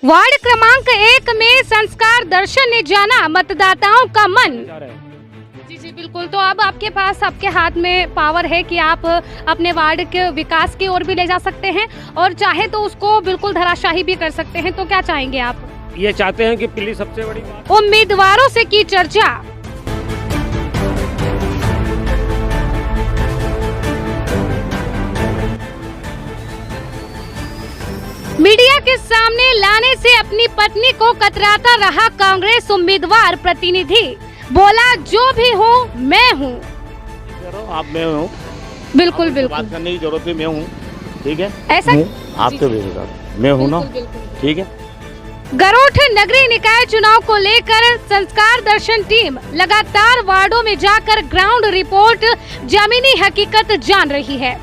Ward क्रमांक 1 में संस्कार दर्शन ने जाना मतदाताओं का मन। जी जी बिल्कुल। तो अब आपके पास, आपके हाथ में पावर है कि आप अपने वार्ड के विकास की ओर भी ले जा सकते हैं और चाहे तो उसको बिल्कुल धराशाही भी कर सकते हैं। तो क्या चाहेंगे आप? ये चाहते हैं कि पहली सबसे बड़ी बात, उम्मीदवारों से की चर्चा। मीडिया के सामने लाने से अपनी पत्नी को कतराता रहा कांग्रेस उम्मीदवार प्रतिनिधि। बोला जो भी हो मैं हूँ। आप मैं हूँ, बिल्कुल बिल्कुल। बात करने की जरूरत है, मैं हूँ, ठीक है। ऐसा आपके मैं हूँ ना, ठीक है। गरोठ नगरीय निकाय चुनाव को लेकर संस्कार दर्शन टीम लगातार वार्डों में जाकर ग्राउंड रिपोर्ट, जमीनी हकीकत जान रही है।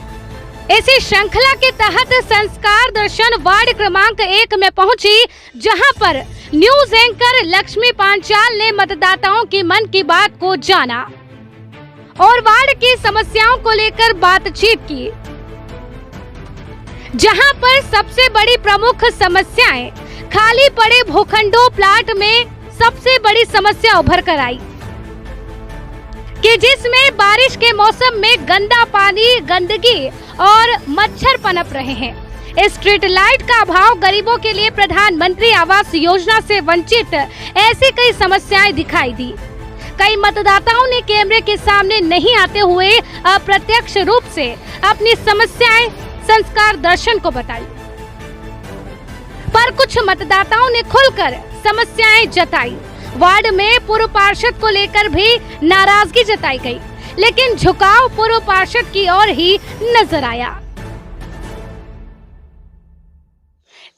इसी श्रृंखला के तहत संस्कार दर्शन वार्ड क्रमांक 1 में पहुंची, जहां पर न्यूज एंकर लक्ष्मी पांचाल ने मतदाताओं की मन की बात को जाना और वार्ड की समस्याओं को लेकर बातचीत की। जहां पर सबसे बड़ी प्रमुख समस्याएं खाली पड़े भूखंडों प्लाट में सबसे बड़ी समस्या उभर कर आई कि जिसमें बारिश के मौसम में गंदा पानी, गंदगी और मच्छर पनप रहे हैं। स्ट्रीट लाइट का अभाव, गरीबों के लिए प्रधानमंत्री आवास योजना से वंचित, ऐसी कई समस्याएं दिखाई दी। कई मतदाताओं ने कैमरे के सामने नहीं आते हुए अप्रत्यक्ष रूप से अपनी समस्याएं संस्कार दर्शन को बताई, पर कुछ मतदाताओं ने खुलकर समस्याएं जताई। वार्ड में पूर्व पार्षद को लेकर भी नाराजगी जताई गई, लेकिन झुकाव पूर्व पार्षद की ओर ही नजर आया।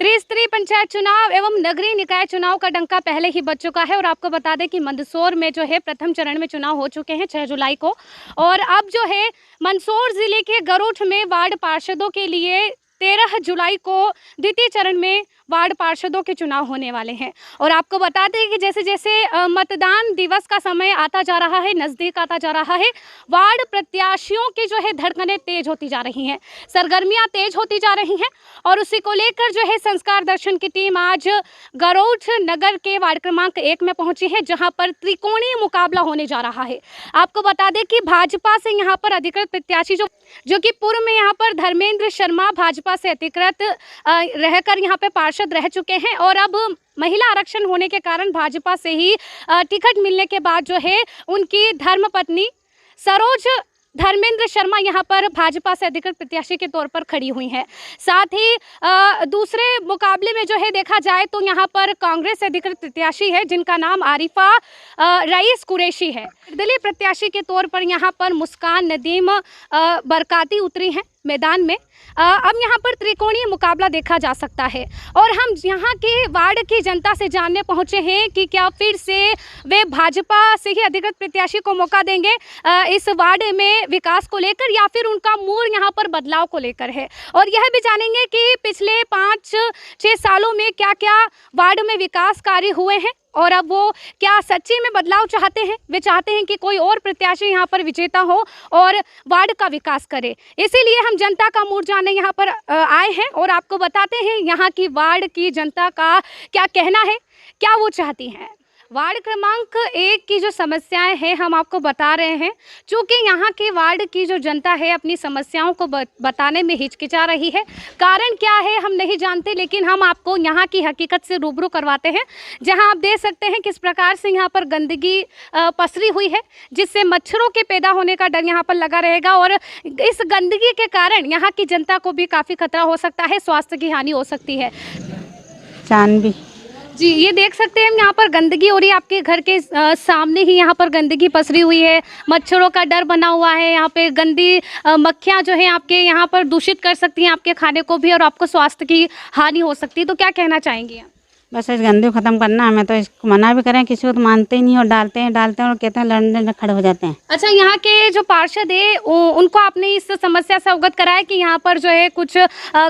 त्रिस्तरीय पंचायत चुनाव एवं नगरीय निकाय चुनाव का डंका पहले ही बज चुका है और आपको बता दें कि मंदसौर में जो है प्रथम चरण में चुनाव हो चुके हैं 6 जुलाई को, और अब जो है मंदसौर जिले के गरोठ में वार्ड पार्षदों के लिए 13 जुलाई को द्वितीय चरण में वार्ड पार्षदों के चुनाव होने वाले हैं। और आपको बता दें कि जैसे जैसे मतदान दिवस का समय आता जा रहा है, नज़दीक आता जा रहा है, वार्ड प्रत्याशियों की जो है धड़कनें तेज होती जा रही हैं, सरगर्मियां तेज होती जा रही हैं। और उसी को लेकर जो है संस्कार दर्शन की टीम आज गरोठ नगर के वार्ड क्रमांक 1 में पहुंची है, जहां पर त्रिकोणीय मुकाबला होने जा रहा है। आपको बता दें कि भाजपा से यहाँ पर अधिकृत प्रत्याशी जो कि पूर्व में यहाँ पर धर्मेंद्र शर्मा भाजपा से अधिकृत रहकर यहाँ पे पार्षद रह चुके हैं, और अब महिला आरक्षण होने के कारण भाजपा से ही टिकट मिलने के बाद जो है उनकी धर्मपत्नी सरोज धर्मेंद्र शर्मा यहाँ पर भाजपा से अधिकृत प्रत्याशी के तौर पर खड़ी हुई हैं। साथ ही दूसरे मुकाबले में जो है देखा जाए तो यहाँ पर कांग्रेस से अधिकृत प्रत्याशी है, जिनका नाम आरिफा रईस कुरैशी है। निर्दलीय प्रत्याशी के तौर पर यहाँ पर मुस्कान नदीम बरकाती उतरी हैं मैदान में। अब यहाँ पर त्रिकोणीय मुकाबला देखा जा सकता है और हम यहाँ के वार्ड की जनता से जानने पहुँचे हैं कि क्या फिर से वे भाजपा से ही अधिकृत प्रत्याशी को मौका देंगे इस वार्ड में विकास को लेकर, या फिर उनका मूड यहाँ पर बदलाव को लेकर है। और यह भी जानेंगे कि पिछले 5-6 सालों में क्या क्या वार्ड में विकास कार्य हुए हैं और अब वो क्या सच्ची में बदलाव चाहते हैं। वे चाहते हैं कि कोई और प्रत्याशी यहाँ पर विजेता हो और वार्ड का विकास करे। इसीलिए हम जनता का मूड जानने यहाँ पर आए हैं और आपको बताते हैं यहाँ की वार्ड की जनता का क्या कहना है, क्या वो चाहती हैं। वार्ड क्रमांक 1 की जो समस्याएं हैं हम आपको बता रहे हैं, क्योंकि यहाँ के वार्ड की जो जनता है अपनी समस्याओं को बताने में हिचकिचा रही है। कारण क्या है हम नहीं जानते, लेकिन हम आपको यहाँ की हकीकत से रूबरू करवाते हैं, जहाँ आप देख सकते हैं किस प्रकार से यहाँ पर गंदगी पसरी हुई है, जिससे मच्छरों के पैदा होने का डर यहाँ पर लगा रहेगा। और इस गंदगी के कारण यहाँ की जनता को भी काफ़ी खतरा हो सकता है, स्वास्थ्य की हानि हो सकती है। जानवी जी, ये देख सकते हैं हम यहाँ पर गंदगी हो रही है, आपके घर के सामने ही यहाँ पर गंदगी पसरी हुई है, मच्छरों का डर बना हुआ है। यहाँ पे गंदी मक्खियाँ जो है आपके यहाँ पर दूषित कर सकती हैं आपके खाने को भी, और आपको स्वास्थ्य की हानि हो सकती है। तो क्या कहना चाहेंगी आप? बस इस गंदगी ख़त्म करना, हमें तो इसको मना भी करें किसी को तो मानते ही नहीं और डालते हैं और कहते हैं लड़ने में खड़े हो जाते हैं। अच्छा, यहाँ के जो पार्षद है उनको आपने इस समस्या से अवगत कराया कि यहाँ पर जो है कुछ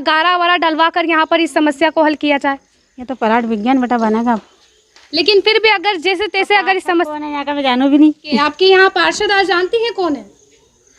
गारा वारा डलवा कर यहाँ पर इस समस्या को हल किया जाए? ये तो पराठ विज्ञान बेटा बनेगा, लेकिन फिर भी अगर जैसे तैसे अगर इस समस्या यहाँ का मैं जानू भी नहीं। आपके यहाँ पार्षद आज जानती हैं कौन है?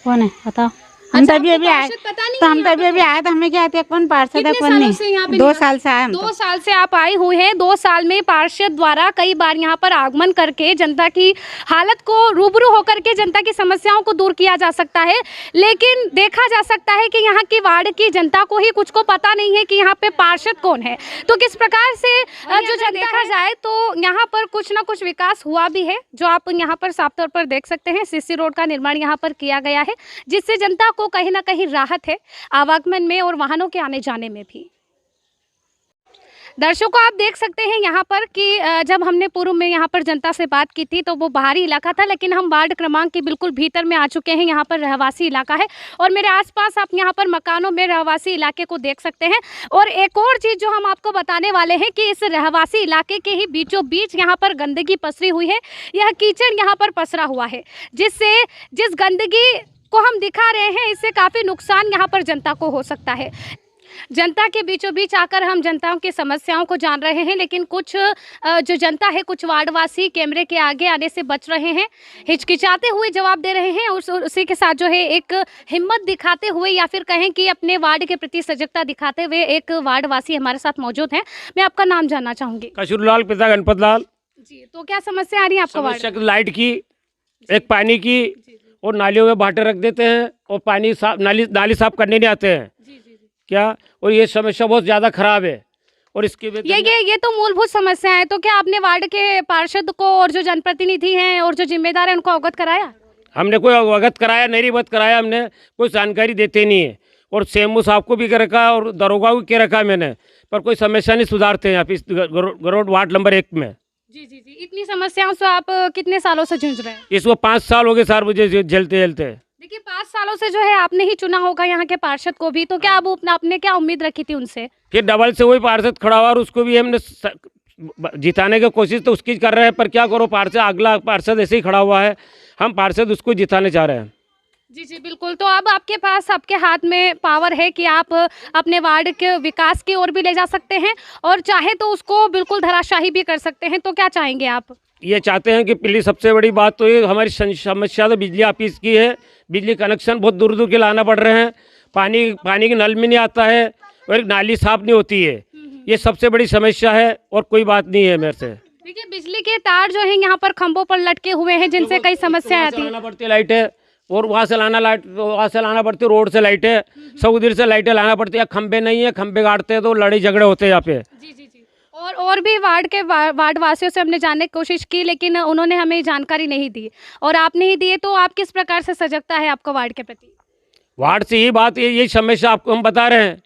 कौन है बताओ? हम अच्छा, तभी आपको अभी आए, पार्षद पता नहीं तो है हम यहाँ तभी पे अभी आए, तो हमें क्या आती है कौन पार्षद है कितने कौन सालों से यहाँ पे नहीं। 2 नहीं साल से आए हम तो। 2 साल से आप आई हुई हैं। 2 साल में पार्षद द्वारा कई बार यहाँ पर आगमन करके जनता की हालत को रूबरू होकर के जनता की समस्याओं को दूर किया जा सकता है, लेकिन देखा जा सकता है कि यहाँ की वार्ड की जनता को ही कुछ को पता नहीं है कि यहाँ पे पार्षद कौन है। तो किस प्रकार से जो देखा जाए तो यहाँ पर कुछ ना कुछ विकास हुआ भी है, जो आप यहाँ पर साफ तौर पर देख सकते हैं। सीसी रोड का निर्माण यहाँ पर किया गया है, जिससे जनता को कहीं ना कहीं राहत है आवागमन में और वाहनों के आने जाने में भी। दर्शकों, आप देख सकते हैं यहाँ पर कि जब हमने पूर्व में यहाँ पर जनता से बात की थी तो वो बाहरी इलाका था, लेकिन हम वार्ड क्रमांक के बिल्कुल भीतर में आ चुके हैं। यहाँ पर रहवासी इलाका है और मेरे आसपास आप यहाँ पर मकानों में रहवासी इलाके को देख सकते हैं। और एक और चीज़ जो हम आपको बताने वाले हैं कि इस रहवासी इलाके के ही बीचों बीच यहाँ पर गंदगी पसरी हुई है। यह कीचड़ यहाँ पर पसरा हुआ है, जिस गंदगी को हम दिखा रहे हैं इससे काफ़ी नुकसान यहाँ पर जनता को हो सकता है। जनता के बीचों बीच आकर हम जनताओं की समस्याओं को जान रहे हैं, लेकिन कुछ जो जनता है, कुछ वार्डवासी कैमरे के आगे आने से बच रहे हैं, हिचकिचाते हुए जवाब दे रहे हैं। और उसी के साथ जो है एक हिम्मत दिखाते हुए या फिर कहें कि अपने वार्ड के प्रति सजगता दिखाते हुए एक वार्डवासी हमारे साथ मौजूद हैं। मैं आपका नाम जानना चाहूँगी। कशूरलाल पिता गणपत लाल जी, तो क्या समस्या आ रही है आपको वार्ड? समस्या लाइट की, एक पानी की, और नालियों में बाटे रख देते हैं और पानी साफ नाली साफ करने नहीं आते हैं क्या, और ये समस्या बहुत ज़्यादा खराब है। और इसके ये तो मूलभूत समस्या है। तो क्या आपने वार्ड के पार्षद को और जो जनप्रतिनिधि हैं और जो जिम्मेदार हैं उनको अवगत कराया? हमने कोई अवगत कराया नहीं, अवगत कराया हमने, कोई जानकारी देते नहीं है। और सीएमओ साहब को भी कर रखा और दरोगा को के रखा मैंने, पर कोई समस्या नहीं सुधारते हैं आप इस गरोड वार्ड नंबर 1 में। जी, इतनी समस्याओं से आप कितने सालों से जूझ रहे हैं? इसको 5 साल हो गए सर मुझे झेलते। देखिए, 5 सालों से जो है आपने ही चुना होगा यहाँ के पार्षद को भी, तो क्या अब आपने क्या उम्मीद रखी थी उनसे? फिर डबल से वही पार्षद खड़ा हुआ और उसको भी हमने जिताने की कोशिश तो उसकी कर रहे हैं, पर क्या करो, अगला पार्षद ऐसे ही खड़ा हुआ है, हम पार्षद उसको जिताने चाह रहे हैं। जी बिल्कुल। तो अब आपके पास, आपके हाथ में पावर है कि आप अपने वार्ड के विकास की ओर भी ले जा सकते हैं और चाहे तो उसको बिल्कुल धराशाही भी कर सकते हैं। तो क्या चाहेंगे आप? ये चाहते हैं कि पहली सबसे बड़ी बात तो ये हमारी समस्या तो बिजली ऑफिस की है। बिजली कनेक्शन बहुत दूर दूर के लाना पड़ रहे हैं, पानी की नल में नहीं आता है और एक नाली साफ नहीं होती है। ये सबसे बड़ी समस्या है और कोई बात नहीं है मेरे से। देखिए, बिजली के तार जो है यहाँ पर खंभों पर लटके हुए हैं, जिनसे कई समस्याएं आती है। पड़ती है लाइटें, और वहाँ से लाना पड़ती है, रोड से लाइटें, सब उधर से लाइटें लाना पड़ती है। खंबे नहीं है, खंबे गाड़ते हैं तो लड़ाई झगड़े होते हैं यहाँ पे। जी। और भी वार्ड वासियों से हमने जानने की कोशिश की, लेकिन उन्होंने हमें जानकारी नहीं दी और आपने ही दी। तो आप किस प्रकार से सजगता है आपको वार्ड के प्रति? वार्ड से यही बात, यही समस्या आपको हम बता रहे हैं,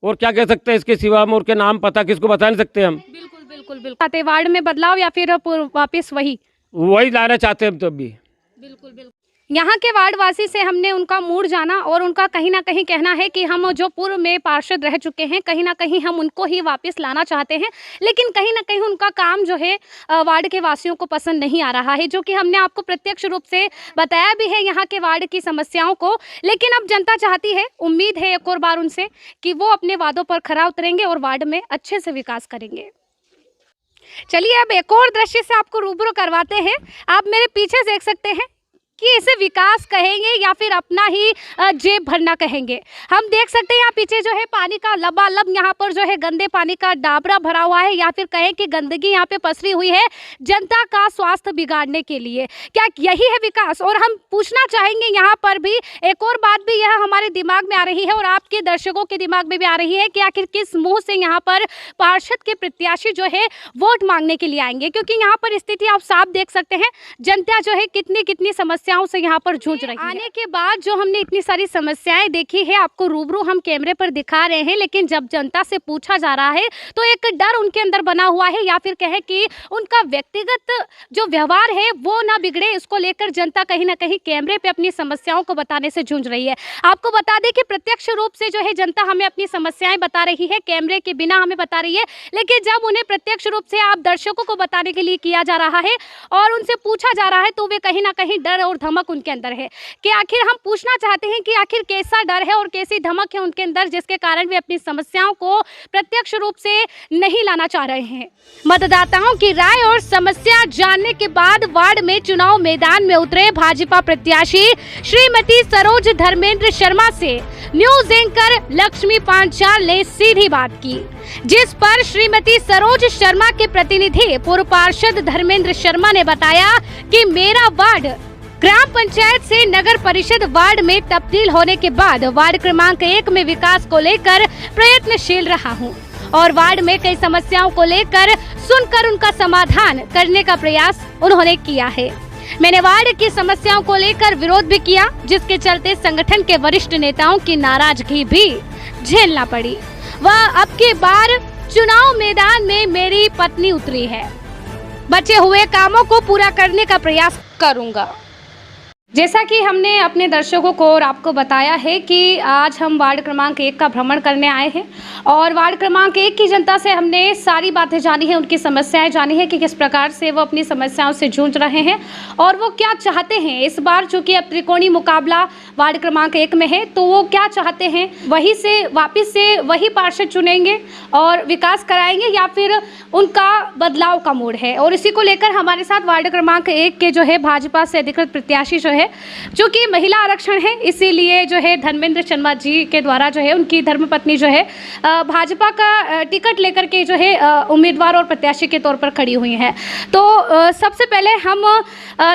और क्या कह सकते हैं इसके सिवा? हम और के नाम पता किसको बता नहीं सकते हम। बिल्कुल। आते वार्ड में बदलाव या फिर वापस वही लाना चाहते हैं हम तो अभी। बिल्कुल। यहाँ के वार्डवासी से हमने उनका मूड जाना और उनका कहीं ना कहीं कहना है कि हम जो पूर्व में पार्षद रह चुके हैं, कहीं ना कहीं हम उनको ही वापस लाना चाहते हैं, लेकिन कहीं ना कहीं उनका काम जो है वार्ड के वासियों को पसंद नहीं आ रहा है, जो कि हमने आपको प्रत्यक्ष रूप से बताया भी है यहाँ के वार्ड की समस्याओं को। लेकिन अब जनता चाहती है, उम्मीद है एक और बार उनसे कि वो अपने वादों पर खरा उतरेंगे और वार्ड में अच्छे से विकास करेंगे। चलिए, अब एक और दृश्य से आपको रूबरू करवाते हैं। आप मेरे पीछे देख सकते हैं कि इसे विकास कहेंगे या फिर अपना ही जेब भरना कहेंगे। हम देख सकते हैं यहाँ पीछे जो है पानी का लबालब, यहाँ पर जो है गंदे पानी का डाबरा भरा हुआ है, या फिर कहें कि गंदगी यहाँ पे पसरी हुई है जनता का स्वास्थ्य बिगाड़ने के लिए। क्या यही है विकास? और हम पूछना चाहेंगे यहाँ पर भी एक और बात भी यह हमारे दिमाग में आ रही है और आपके दर्शकों के दिमाग में भी आ रही है कि आखिर किस मुँह से यहाँ पर पार्षद के प्रत्याशी जो है वोट मांगने के लिए आएंगे, क्योंकि यहाँ पर स्थिति आप साफ देख सकते हैं। जनता जो है कितनी समस्याओं से यहाँ पर जूझ रही है। आने के बाद जो हमने इतनी सारी समस्याएं देखी है, आपको रूबरू हम कैमरे पर दिखा रहे हैं, लेकिन जब जनता से पूछा जा रहा है तो एक डर उनके अंदर बना हुआ है, या फिर कहे कि उनका व्यक्तिगत जो व्यवहार है वो ना बिगड़े, इसको लेकर जनता कहीं ना कहीं कैमरे पे अपनी समस्याओं को बताने से जूझ रही है। आपको बता दें कि प्रत्यक्ष रूप से जो है जनता हमें अपनी समस्याएं बता रही है, कैमरे के बिना हमें बता रही है, लेकिन जब उन्हें प्रत्यक्ष रूप से आप दर्शकों को बताने के लिए किया जा रहा है और उनसे पूछा जा रहा है तो वे कहीं ना कहीं डर और और धमक उनके अंदर है कि आखिर हम पूछना चाहते हैं कि आखिर कैसा डर है और कैसी धमक है उनके अंदर जिसके कारण वे अपनी समस्याओं को प्रत्यक्ष रूप से नहीं लाना चाह रहे हैं। मतदाताओं की राय और समस्या जानने के बाद वार्ड में चुनाव मैदान में उतरे भाजपा प्रत्याशी श्रीमती सरोज धर्मेंद्र शर्मा से न्यूज एंकर लक्ष्मी पांचाल ने सीधी बात की, जिस पर श्रीमती सरोज शर्मा के प्रतिनिधि पूर्व पार्षद धर्मेंद्र शर्मा ने बताया कि मेरा वार्ड ग्राम पंचायत से नगर परिषद वार्ड में तब्दील होने के बाद वार्ड क्रमांक 1 में विकास को लेकर प्रयत्नशील रहा हूं और वार्ड में कई समस्याओं को लेकर सुनकर उनका समाधान करने का प्रयास उन्होंने किया है। मैंने वार्ड की समस्याओं को लेकर विरोध भी किया, जिसके चलते संगठन के वरिष्ठ नेताओं की नाराजगी भी झेलना पड़ी। वह अब की बार चुनाव मैदान में मेरी पत्नी उतरी है, बचे हुए कामों को पूरा करने का प्रयास करूंगा। जैसा कि हमने अपने दर्शकों को और आपको बताया है कि आज हम वार्ड क्रमांक 1 का भ्रमण करने आए हैं और वार्ड क्रमांक 1 की जनता से हमने सारी बातें जानी है, उनकी समस्याएं जानी है कि किस प्रकार से वो अपनी समस्याओं से जूझ रहे हैं और वो क्या चाहते हैं। इस बार चूँकि अब त्रिकोणीय मुकाबला वार्ड क्रमांक 1 में है तो वो क्या चाहते हैं, वहीं से वापस से वही पार्षद चुनेंगे और विकास कराएंगे या फिर उनका बदलाव का मूड है। और इसी को लेकर हमारे साथ वार्ड क्रमांक 1 के जो है भाजपा से अधिकृत प्रत्याशी जो है, जो कि महिला आरक्षण है, इसीलिए जो है धर्मेंद्र शर्मा जी के द्वारा जो है उनकी धर्मपत्नी जो है भाजपा का टिकट लेकर के जो है उम्मीदवार और प्रत्याशी के तौर पर खड़ी हुई हैं। तो सबसे पहले हम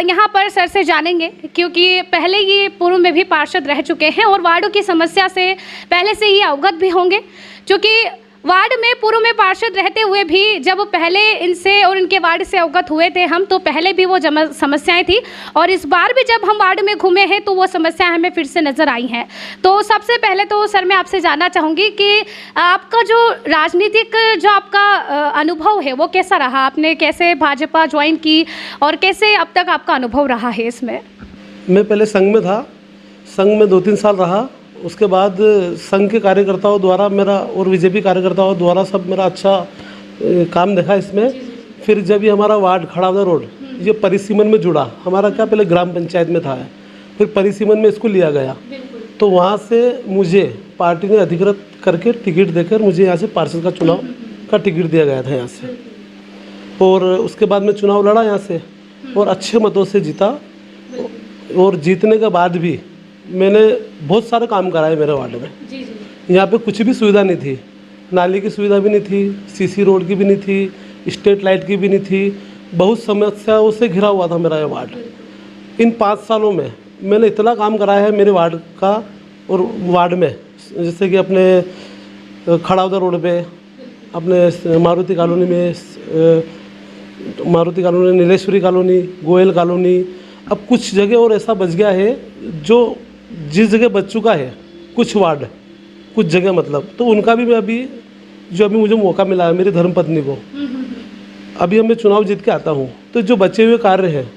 यहाँ पर सर से जानेंगे, क्योंकि पहले ये पूर्व में भी पार्षद रह चुके हैं और वार्डों की समस्या से पहले से ही अवगत भी होंगे, क्योंकि वार्ड में पूर्व में पार्षद रहते हुए भी जब पहले इनसे और इनके वार्ड से अवगत हुए थे हम, तो पहले भी वो समस्याएं थी और इस बार भी जब हम वार्ड में घूमे हैं तो वो समस्याएं हमें फिर से नज़र आई हैं। तो सबसे पहले तो सर मैं आपसे जानना चाहूँगी कि आपका जो राजनीतिक जो आपका अनुभव है वो कैसा रहा, आपने कैसे भाजपा ज्वाइन की और कैसे अब तक आपका अनुभव रहा है इसमें? मैं पहले संघ में था, संघ में 2-3 साल रहा, उसके बाद संघ के कार्यकर्ताओं द्वारा मेरा और बीजेपी कार्यकर्ताओं द्वारा सब मेरा अच्छा काम देखा इसमें। फिर जब ये हमारा वार्ड खड़ावदा रोड ये परिसीमन में जुड़ा, हमारा क्या पहले ग्राम पंचायत में था, फिर परिसीमन में इसको लिया गया, तो वहाँ से मुझे पार्टी ने अधिकृत करके टिकट देकर मुझे यहाँ से पार्षद का चुनाव का टिकट दिया गया था यहाँ से। और उसके बाद मैं चुनाव लड़ा यहाँ से और अच्छे मतों से जीता और जीतने के बाद भी मैंने बहुत सारे काम कराए मेरे वार्ड में। यहाँ पे कुछ भी सुविधा नहीं थी, नाली की सुविधा भी नहीं थी, सीसी रोड की भी नहीं थी, स्ट्रीट लाइट की भी नहीं थी, बहुत समस्याओं से घिरा हुआ था मेरा ये वार्ड। इन 5 सालों में मैंने इतना काम कराया है मेरे वार्ड का और वार्ड में, जैसे कि अपने खड़ावदा रोड पे, अपने मारुति कॉलोनी में, नीलेश्वरी कॉलोनी, गोयल कॉलोनी, अब कुछ जगह और ऐसा बच गया है जो जिस जगह बच चुका है कुछ वार्ड, कुछ जगह मतलब, तो उनका भी मैं अभी मुझे मौका मिला है मेरी धर्मपत्नी को, अभी मैं चुनाव जीत के आता हूँ, तो जो बचे हुए कार्य हैं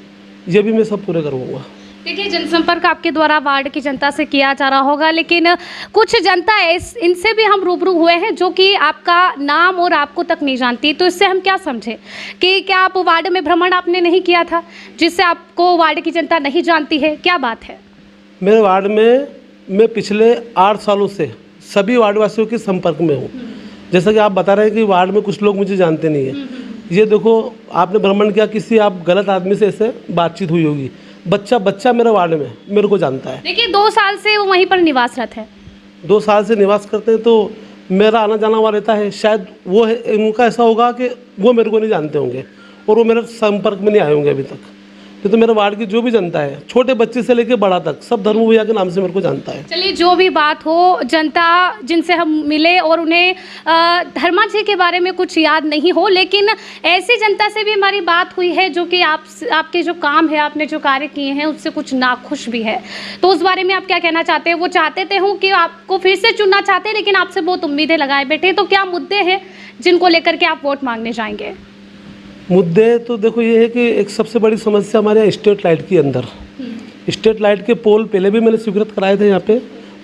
ये भी मैं सब पूरे करूँगा। देखिए, जनसंपर्क आपके द्वारा वार्ड की जनता से किया जा रहा होगा, लेकिन कुछ जनता इनसे भी हम रूबरू हुए हैं जो कि आपका नाम और आपको तक नहीं जानती, तो इससे हम क्या समझे कि क्या आप वार्ड में भ्रमण आपने नहीं किया था जिससे आपको वार्ड की जनता नहीं जानती है, क्या बात है? मेरे वार्ड में मैं पिछले 8 सालों से सभी वार्डवासियों के संपर्क में हूँ। जैसा कि आप बता रहे हैं कि वार्ड में कुछ लोग मुझे जानते नहीं हैं, ये देखो आपने भ्रमण किया, किसी आप गलत आदमी से ऐसे बातचीत हुई होगी, बच्चा मेरे वार्ड में मेरे को जानता है। देखिए, 2 साल से वो वहीं पर निवासरत है, 2 साल से निवास करते हैं, तो मेरा आना जाना वहाँ रहता है। शायद वो है, उनका ऐसा होगा कि वो मेरे को नहीं जानते होंगे और वो मेरे संपर्क में नहीं आए होंगे अभी तक। तो मेरे वार्ड की जो भी जनता है, छोटे बच्चे से लेकर बड़ा तक, सब धर्म भैया के नाम से मेरे को जानता है। चलिए, जो भी बात हो, जनता जिनसे हम मिले और उन्हें धर्मा जी के बारे में कुछ याद नहीं हो, लेकिन ऐसी जनता से भी हमारी बात हुई है जो कि आपके जो काम है, आपने जो कार्य किए हैं उससे कुछ नाखुश भी है, तो उस बारे में आप क्या कहना चाहते हैं? वो चाहते थे कि आपको फिर से चुनना चाहते हैं, लेकिन आपसे बहुत उम्मीदें लगाए बैठे, तो क्या मुद्दे हैं जिनको लेकर के आप वोट मांगने जाएंगे? मुद्दे तो देखो ये है कि एक सबसे बड़ी समस्या हमारे यहाँ स्ट्रीट लाइट के अंदर, स्ट्रीट लाइट के पोल पहले भी मैंने स्वीकृत कराए थे। यहाँ पे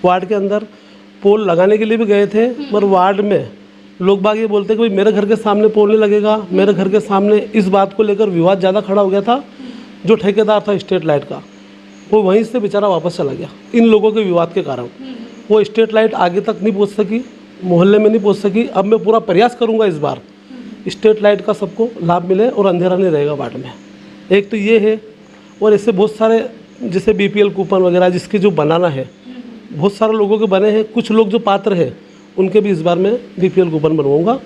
वार्ड के अंदर पोल लगाने के लिए भी गए थे, पर वार्ड में लोग बाग ये बोलते कि भाई मेरे घर के सामने पोल नहीं लगेगा, मेरे घर के सामने, इस बात को लेकर विवाद ज़्यादा खड़ा हो गया था। जो ठेकेदार था स्ट्रीट लाइट का, वो वहीं से बेचारा वापस चला गया इन लोगों के विवाद के कारण। वो स्ट्रीट लाइट आगे तक नहीं पहुंच सकी, मोहल्ले में नहीं पहुंच सकी। अब मैं पूरा प्रयास करूंगा इस बार स्ट्रीट लाइट का सबको लाभ मिले और अंधेरा नहीं रहेगा वार्ड में। एक तो ये है, और ऐसे बहुत सारे जैसे BPL कूपन वगैरह जिसके जो बनाना है, बहुत सारे लोगों के बने हैं। कुछ लोग जो पात्र हैं उनके भी इस बार मैं BPL कूपन बनवाऊँगा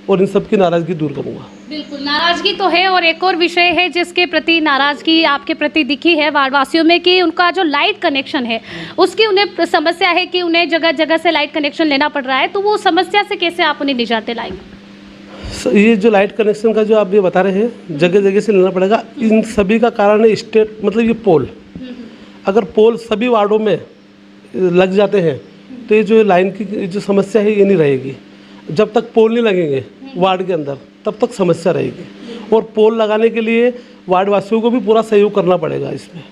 और इन सब की नाराज़गी दूर करूँगा। बिल्कुल, नाराजगी तो है। और एक और विषय है जिसके प्रति नाराजगी आपके प्रति दिखी है वार्ड वासियों में कि उनका जो लाइट कनेक्शन है उसकी उन्हें समस्या है कि उन्हें जगह जगह से लाइट कनेक्शन लेना पड़ रहा है। तो वो समस्या से कैसे आप उन्हें निजात लाएंगे? ये जो लाइट कनेक्शन का जो आप ये बता रहे हैं जगह जगह से लेना पड़ेगा, इन सभी का कारण है स्टेट, मतलब ये पोल। अगर पोल सभी वार्डों में लग जाते हैं तो ये जो लाइन की जो समस्या है ये नहीं रहेगी। जब तक पोल नहीं लगेंगे वार्ड के अंदर तब तक समस्या रहेगी। और पोल लगाने के लिए वार्ड वासियों को भी पूरा सहयोग करना पड़ेगा इसमें।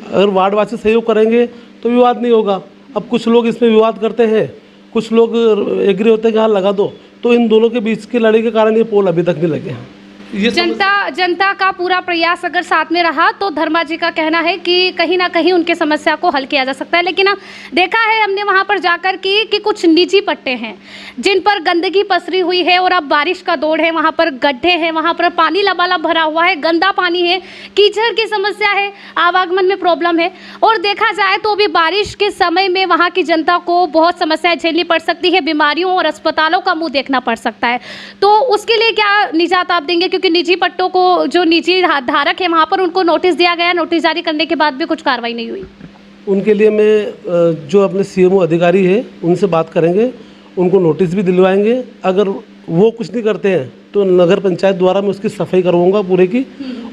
अगर वार्ड वासी सहयोग करेंगे तो विवाद नहीं होगा। अब कुछ लोग इसमें विवाद करते हैं, कुछ लोग एग्री होते हैं कि हाँ लगा दो, तो इन दोनों के बीच की लड़ाई के कारण ये पोल अभी तक नहीं लगे हैं। ये जनता का पूरा प्रयास अगर साथ में रहा तो धर्मा जी का कहना है कि कहीं ना कहीं उनके समस्या को हल किया जा सकता है। लेकिन देखा है हमने वहां पर जाकर कि कुछ निजी पट्टे हैं जिन पर गंदगी पसरी हुई है और अब बारिश का दौर है, वहां पर गड्ढे हैं, वहां पर पानी लबालब भरा हुआ है, गंदा पानी है, कीचड़ की समस्या है, आवागमन में प्रॉब्लम है। और देखा जाए तो अभी बारिश के समय में वहाँ की जनता को बहुत समस्याएं झेलनी पड़ सकती है, बीमारियों और अस्पतालों का मुँह देखना पड़ सकता है। तो उसके लिए क्या निजात आप देंगे? क्योंकि निजी पट्टों को जो निजी धारक है वहाँ पर उनको नोटिस दिया गया, नोटिस जारी करने के बाद भी कुछ कार्रवाई नहीं हुई। उनके लिए मैं जो अपने CMO अधिकारी है उनसे बात करेंगे, उनको नोटिस भी दिलवाएंगे। अगर वो कुछ नहीं करते हैं तो नगर पंचायत द्वारा मैं उसकी सफाई करवाऊंगा पूरे की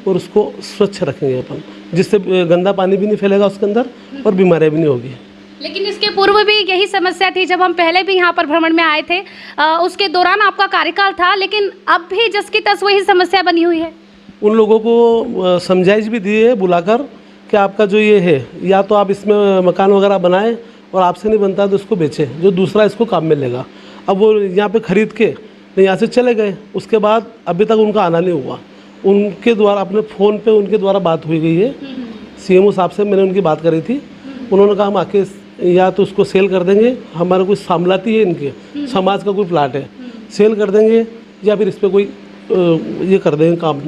और उसको स्वच्छ रखेंगे अपन, जिससे गंदा पानी भी नहीं फैलेगा उसके अंदर और बीमारियाँ भी नहीं होगी। लेकिन इसके पूर्व भी यही समस्या थी, जब हम पहले भी यहाँ पर भ्रमण में आए थे उसके दौरान आपका कार्यकाल था, लेकिन अब भी जस की तस वही समस्या बनी हुई है। उन लोगों को समझाइश भी दी है बुलाकर कि आपका जो ये है या तो आप इसमें मकान वगैरह बनाएं और आपसे नहीं बनता तो इसको बेचें, जो दूसरा इसको काम में लेगा। अब वो यहाँ पे ख़रीद के यहाँ से चले गए, उसके बाद अभी तक उनका आना नहीं हुआ। उनके द्वारा अपने फ़ोन पे उनके द्वारा बात हुई गई है, CMO साहब से मैंने उनकी बात करी थी। उन्होंने कहा हम आके या तो उसको सेल कर देंगे, हमारा कोई सामलाती है इनके समाज का कोई प्लाट है, सेल कर देंगे, या फिर इस पर कोई ये कर देंगे, काम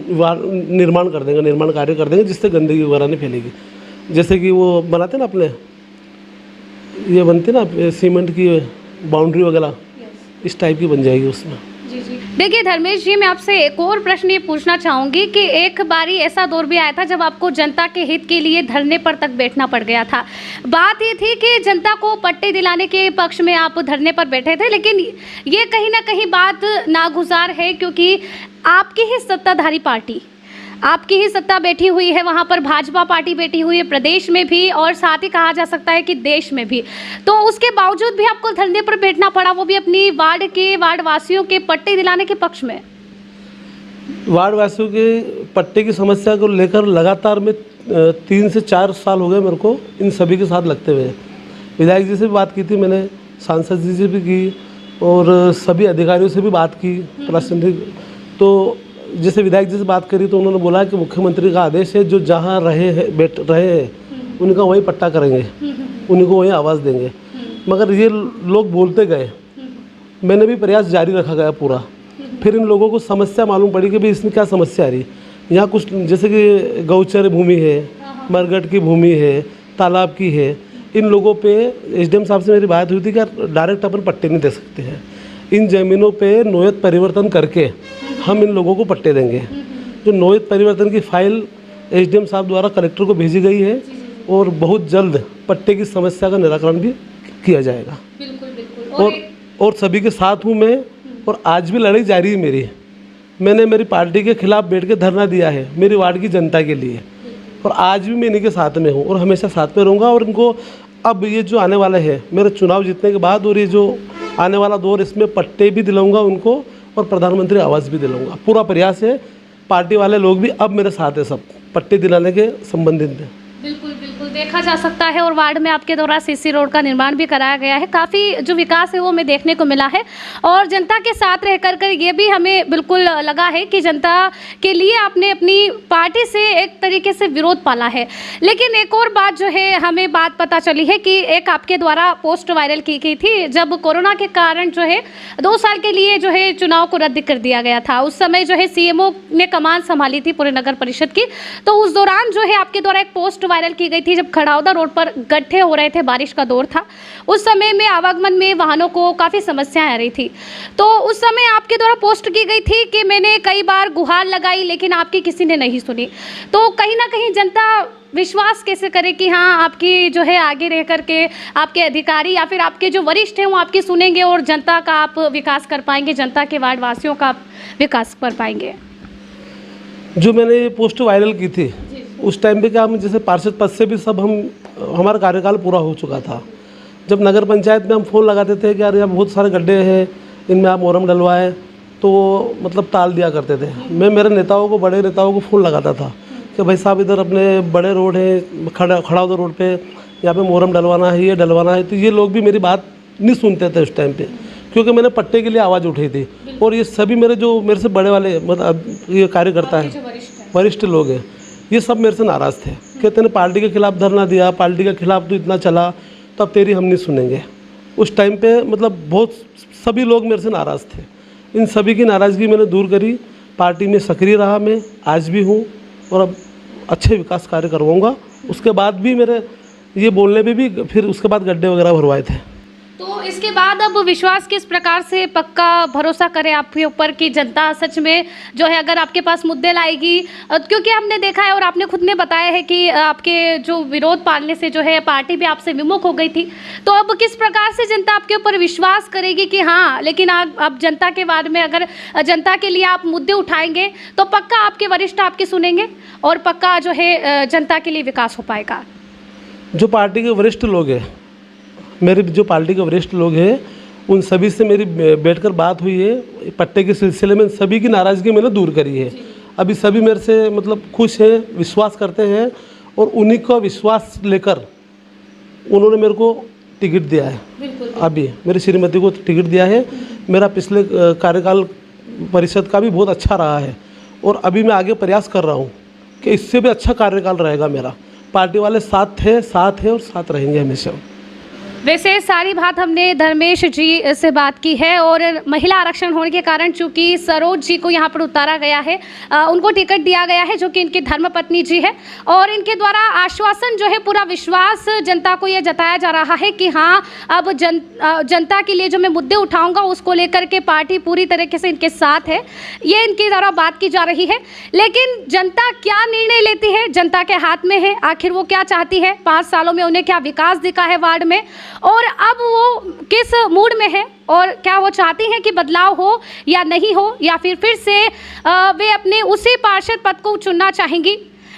निर्माण कर देंगे, निर्माण कार्य कर देंगे जिससे गंदगी वगैरह नहीं फैलेगी। जैसे कि वो बनाते ना अपने ये बनते ना सीमेंट की बाउंड्री वगैरह, इस टाइप की बन जाएगी उसमें। देखिए धर्मेश जी, मैं आपसे एक और प्रश्न ये पूछना चाहूँगी कि एक बारी ऐसा दौर भी आया था जब आपको जनता के हित के लिए धरने पर तक बैठना पड़ गया था। बात ये थी कि जनता को पट्टे दिलाने के पक्ष में आप धरने पर बैठे थे, लेकिन ये कहीं ना कहीं बात नागुजार है क्योंकि आपकी ही सत्ताधारी पार्टी, आपकी ही सत्ता बैठी हुई है, वहाँ पर भाजपा पार्टी बैठी हुई है प्रदेश में भी और साथ ही कहा जा सकता है कि देश में भी। तो उसके बावजूद भी आपको धरने पर बैठना पड़ा, वो भी अपनी वार्ड वासियों के पट्टे दिलाने के पक्ष में। वार्ड वासियों के पट्टे की समस्या को लेकर लगातार मैं 3 से 4 साल हो गए मेरे को इन सभी के साथ लगते हुए। विधायक जी से भी बात की थी मैंने, सांसद जी से भी की और सभी अधिकारियों से भी बात की प्रासंगिक। तो जैसे विधायक जी से बात करी तो उन्होंने बोला कि मुख्यमंत्री का आदेश है, जो जहाँ रहे हैं उनका वहीं पट्टा करेंगे, उनको वहीं आवाज़ देंगे। मगर ये लोग बोलते गए, मैंने भी प्रयास जारी रखा गया पूरा। फिर इन लोगों को समस्या मालूम पड़ी कि भाई इसमें क्या समस्या आ रही। यहाँ कुछ जैसे कि गौचर भूमि है, मरगट की भूमि है, तालाब की है, इन लोगों पे SDM साहब से मेरी बात हुई थी कि डायरेक्ट अपन पट्टे नहीं दे सकते हैं, इन ज़मीनों पे नोयत परिवर्तन करके हम इन लोगों को पट्टे देंगे। जो नोयत परिवर्तन की फाइल SDM साहब द्वारा कलेक्टर को भेजी गई है और बहुत जल्द पट्टे की समस्या का निराकरण भी किया जाएगा। बिल्कुल। और सभी के साथ हूँ मैं, और आज भी लड़ाई जारी है मेरी। मैंने मेरी पार्टी के खिलाफ बैठ के धरना दिया है मेरी वार्ड की जनता के लिए, और आज भी मैं इन्हीं के साथ में हूँ और हमेशा साथ में रहूँगा। और इनको अब ये जो आने वाला है मेरे चुनाव जीतने के बाद और ये जो आने वाला दौर, इसमें पट्टे भी दिलाऊंगा उनको और प्रधानमंत्री आवास भी दिलाऊंगा। पूरा प्रयास है, पार्टी वाले लोग भी अब मेरे साथ है, सब पट्टे दिलाने के संबंधित हैं। बिल्कुल बिल्कुल। देखा जा सकता है और वार्ड में आपके द्वारा सीसी रोड का निर्माण भी कराया गया है। काफ़ी जो विकास है वो हमें देखने को मिला है और जनता के साथ रह कर ये भी हमें बिल्कुल लगा है कि जनता के लिए आपने अपनी पार्टी से एक तरीके से विरोध पाला है। लेकिन एक और बात जो है हमें बात पता चली है कि एक आपके द्वारा पोस्ट वायरल की गई थी जब कोरोना के कारण जो है 2 साल के लिए जो है चुनाव को रद्द कर दिया गया था। उस समय जो है सीएमओ ने कमान संभाली थी पूरे नगर परिषद की, तो उस दौरान जो है आपके द्वारा एक पोस्ट वायरल की गई थी जब खड़ाउदा रोड पर गड्ढे हो रहे थे, बारिश का दौर था। उस समय में आवागमन में वाहनों को काफ़ी समस्याएं आ रही थी, तो उस समय आपके द्वारा पोस्ट की गई थी कि मैंने कई बार गुहार लगाई लेकिन आपकी किसी ने नहीं सुनी। तो कहीं ना कहीं जनता विश्वास कैसे करे कि हाँ आपकी जो है आगे रह करके आपके अधिकारी या फिर आपके जो वरिष्ठ हैं वो आपकी सुनेंगे और जनता का आप विकास कर पाएंगे, जनता के वार्ड वासियों का आप विकास कर पाएंगे। जो मैंने ये पोस्ट वायरल की थी उस टाइम पे क्या हम जैसे पार्षद पद से भी सब हमारा कार्यकाल पूरा हो चुका था। जब नगर पंचायत में हम फ़ोन लगाते थे कि यार यहाँ बहुत सारे गड्ढे हैं, इनमें आप मोरम डलवाएं, तो वो मतलब टाल दिया करते थे। मैं मेरे नेताओं को, बड़े नेताओं को फ़ोन लगाता था कि भाई साहब इधर अपने बड़े रोड है, खड़ाउदा रोड पे यहाँ पे मोरम डलवाना है, ये डलवाना है। तो ये लोग भी मेरी बात नहीं सुनते थे उस टाइम पे, क्योंकि मैंने पट्टे के लिए आवाज़ उठाई थी। और ये सभी मेरे से बड़े वाले मतलब ये कार्यकर्ता हैं, वरिष्ठ लोग हैं, ये सब मेरे से नाराज़ थे। कहते ने पार्टी के खिलाफ धरना दिया, पार्टी के खिलाफ तो इतना चला, तो अब तेरी हम नहीं सुनेंगे। उस टाइम पे मतलब बहुत सभी लोग मेरे से नाराज़ थे। इन सभी की नाराज़गी मैंने दूर करी, पार्टी में सक्रिय रहा, मैं आज भी हूँ और अब अच्छे विकास कार्य करवाऊँगा। उसके बाद भी मेरे ये बोलने पे भी फिर उसके बाद गड्ढे वगैरह भरवाए थे। तो इसके बाद अब विश्वास किस प्रकार से पक्का भरोसा करें आपके ऊपर कि जनता सच में जो है अगर आपके पास मुद्दे लाएगी, क्योंकि हमने देखा है और आपने खुद ने बताया है कि आपके जो विरोध पालने से जो है पार्टी भी आपसे विमुख हो गई थी। तो अब किस प्रकार से जनता आपके ऊपर विश्वास करेगी कि हाँ लेकिन आप जनता के बाद में अगर जनता के लिए आप मुद्दे उठाएंगे तो पक्का आपके वरिष्ठ आपके सुनेंगे और पक्का जो है जनता के लिए विकास हो पाएगा। जो पार्टी के वरिष्ठ लोग हैं, मेरे जो पार्टी के वरिष्ठ लोग हैं, उन सभी से मेरी बैठकर बात हुई है पट्टे के सिलसिले में। सभी की नाराज़गी मैंने दूर करी है। अभी सभी मेरे से मतलब खुश हैं, विश्वास करते हैं और उन्हीं का विश्वास लेकर उन्होंने मेरे को टिकट दिया है। अभी मेरी श्रीमती को टिकट दिया है। मेरा पिछले कार्यकाल परिषद का भी बहुत अच्छा रहा है और अभी मैं आगे प्रयास कर रहा हूँ कि इससे भी अच्छा कार्यकाल रहेगा मेरा। पार्टी वाले साथ हैं और साथ रहेंगे हमेशा। वैसे सारी बात हमने धर्मेश जी से बात की है और महिला आरक्षण होने के कारण चूंकि सरोज जी को यहाँ पर उतारा गया है, उनको टिकट दिया गया है जो कि इनकी धर्मपत्नी जी है और इनके द्वारा आश्वासन जो है पूरा विश्वास जनता को यह जताया जा रहा है कि हाँ अब जनता के लिए जो मैं मुद्दे उठाऊंगा उसको लेकर के पार्टी पूरी तरीके से इनके साथ है, ये इनके द्वारा बात की जा रही है। लेकिन जनता क्या निर्णय लेती है जनता के हाथ में है, आखिर वो क्या चाहती है, 5 सालों में उन्हें क्या विकास दिखा है वार्ड में और अब वो किस मूड में है और क्या वो चाहती हैं कि बदलाव हो या नहीं हो, या फिर से वे अपने उसी पार्षद पद को चुनना चाहेंगी